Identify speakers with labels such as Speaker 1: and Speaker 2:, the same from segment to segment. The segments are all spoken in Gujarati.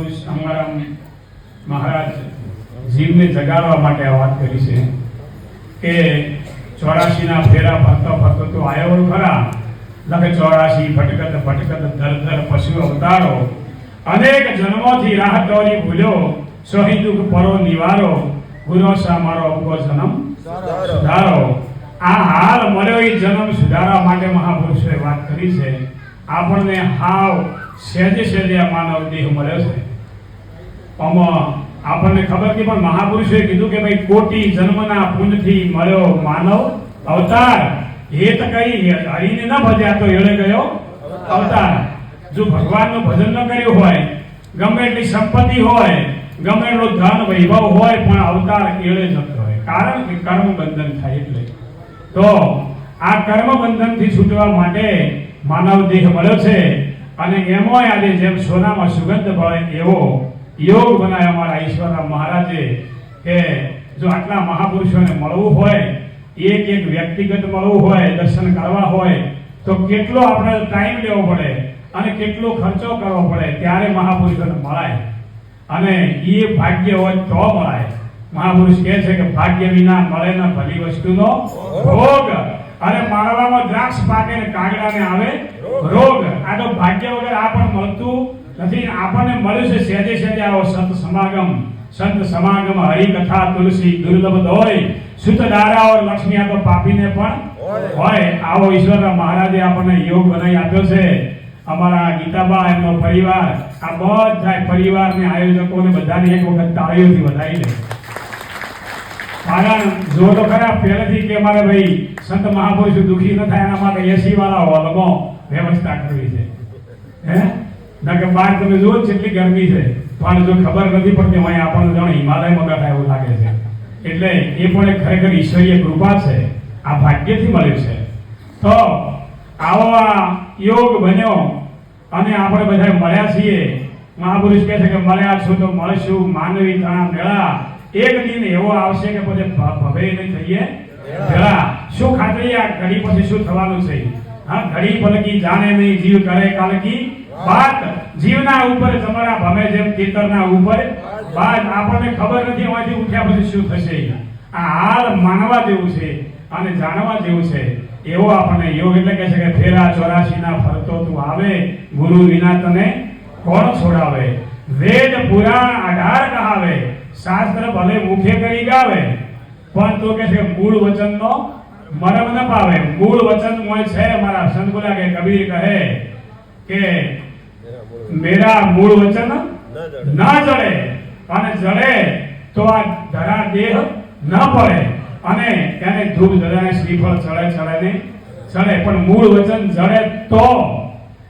Speaker 1: મહાપુરુષ અંગારામ મહારાજ જીવને જગાડવા માટે આ વાત કરી છે કે 84 ના ફેરા ફરતો તો આવ્યો ખરા, લખે 84 ભટકત ભટકત દર પશુ અવતારો, અનેક જન્મોથી રાહ દોરી ભૂલ્યો, સોહી દુઃખ પરો નિવારો, ગુનો સા મારો અબકો જન્મ સુધારો। આ હાલ મળ્યો એ જન્મ સુધારવા માટે મહાપુરુષોએ વાત કરી છે। આપણને હાવ સહેજે આ માનવ દેહ મળ્યો છે। આપણને ખબર નથી, પણ મહાપુરુષોએ કીધું કે ભાઈ કોટી જન્મના પુણ્યથી મળ્યો માનવ અવતાર। હેત કઈ હરિને ન ભજ્યા તો એળે ગયો અવતાર। જો ભગવાનનું ભજન ન કર્યું હોય, ગમે એટલી સંપત્તિ હોય, ગમે એટલો ધન વૈભવ હોય, પણ અવતાર એળે જતો હોય, કારણ કે કર્મ બંધન થાય એટલે। તો આ કર્મ બંધનથી છૂટવા માટે માનવ દેહ મળ્યો છે, અને એમાંય આજે જેમ સોનામાં સુગંધ ભળે એવો યોગ બનાવ્યો અમારા ઈશ્વરરામ મહારાજે કે જો આટલા મહાપુરુષોને મળવું હોય, એક વ્યક્તિગત મળવું હોય, દર્શન કરવા હોય, તો કેટલો આપણે ટાઈમ લેવો પડે અને કેટલો ખર્ચો કરવો પડે, ત્યારે મહાપુરુષોને મળાય। અને એ ભાગ્ય હોય તો મળાય। મહાપુરુષ કહે છે કે ભાગ્ય વિના મળે ન ભલી વસ્તુનો ભોગ, અને માળવામાં દ્રાક્ષ પાકે ને કાગડાને આવે રોગ। આ તો ભાગ્ય વગર આ પણ મળતું નથી। આપણને મળ્યું છે સહેજે આવો સંત સમાગમ હરિ કથા તુલસી દુર્લભ દોય, સુત દારા ઓર લક્ષ્મી આ તો પાપીને પણ હોય। આવો ઈશ્વરરામ મહારાજે આપણને યોગ બનાવી આપ્યો છે। અમારા ગીતાબા, એમનો પરિવાર, આ બધા પરિવારને આયોજકોને બધાને એક વખત તાળીઓથી વધાવી દે। કારણ જો તો ખરા પહેલેથી કે અમારે ભાઈ સંત મહાપુરુષો દુખી ન થાય એના માટે એસી વાળા હોલમાં વ્યવસ્થા કરવી છે। હે ના કે બહાર તમે જુઓ કેટલી ગરમી છે, પણ જો ખબર નથી પડતી હોય આપણને જાણે હિમાલયમાં બેઠા એવું લાગે છે। એટલે એ પણ એક ખરેખર ઈશ્વરીય કૃપા છે, આ ભાગ્યથી મળ્યું છે। તો આવો આ યોગ બન્યો અને આપણે બધા મળ્યા છીએ। મહાપુરુષ કહે છે કે મળ્યા છો તો મળશું માનવી તણા મેળા, એક દિન એવો આવશે કે પછી ભવે નહીં થઈએ ભેળા। શું ખાતરી આ ઘડી પછી શું થવાનું છે? હા, ઘડી પલકી જાણે નહીં જીવ કરે કાલકી વાત, જીવના ઉપર તમારા ભમે જેમ તીતરના ઉપર બાદ। આપણને ખબર નથી હોવાથી ઉઠ્યા પછી શું થશે। આ હાલ માનવા જેવું છે અને જાણવા જેવું છે। એવો આપણને યોગ એટલે કહે છે કે ફેરા 84 ના ફરતો તું આવે, ગુરુ વિના તને કોણ છોડાવે। વેદ પુરાણ 18 કહાવે, શાસ્ત્ર ભલે મુખે કરી ગાવે, પણ તો કે છે મૂળ વચનનો મરમ ન પાવે। મૂળ વચન મોય છે અમારા સંત બોલ્યા કે કબીર કહે કે મેરા મૂળ વચન ના જડે, અને જડે તો આ ધરા દેહ ન પડે, અને એને ધૂપ ધરાને શ્રીફળ ચડે ને ચડે, પણ મૂળ વચન જડે તો।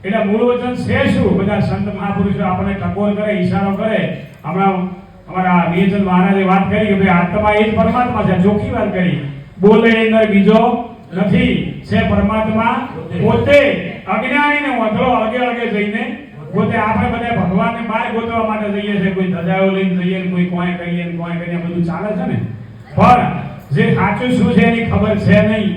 Speaker 1: એટલે મૂળ વચન છે શું? બધા સંત મહાપુરુષો આપણને ટકોર કરે, ઈશારો કરે। હમણાં અમારા નિયંજન મહારાજે વાત કરી કે ભાઈ આત્મા એ જ પરમાત્મા છે, ચોખ્ખી વાત કરી। બોલે અંદર બીજો નથી, છે પરમાત્મા પોતે। અજ્ઞાનીને વાંધળો અળગે જઈને પોતે આપણે બધા ભગવાનને બહાર ગોતવા માટે જઈએ છીએ, કોઈ ધજાઓ લઈને જઈએ ને કોઈ કોઈ કરીએ ને કોઈ કરીએ, બધું ચાલે છે ને। પણ જે સાચું શું છે એની ખબર છે નહીં।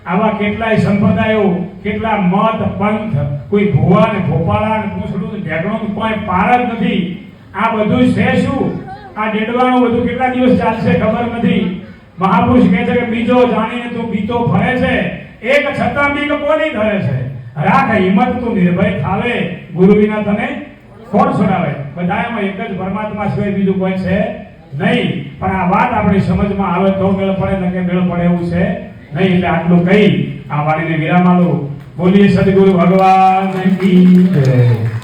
Speaker 1: આવા કેટલાય સંપ્રદાયો, કેટલા મત પંથ, કોઈ ભુવા ને ભોપાળા ને પૂછડું ને ઢેકણું કોઈ પાર જ નથી। આ બધું છે શું? આ ડેડવાનું બધું કેટલા દિવસ ચાલશે ખબર નથી। મહાપુરુષ કહે છે કે બીજો જાણીને તું બીતો ફરે છે, એક છતાં બીક કોની ધરે છે। રાખ હિંમત તું નિર્ભય થાવે, ગુરુ વિના તને કોણ છોડાવે। બધામાં એક જ પરમાત્મા સિવાય બીજું કોઈ છે નહીં। પણ આ વાત આપણી સમજમાં આવે તો મેળ પડે, ન કે મેળ પડે એવું છે નહીં। એટલે આટલું કહી આ વાણીને વિરામ આલું। બોલીએ સદગુરુ ભગવાન કી જય।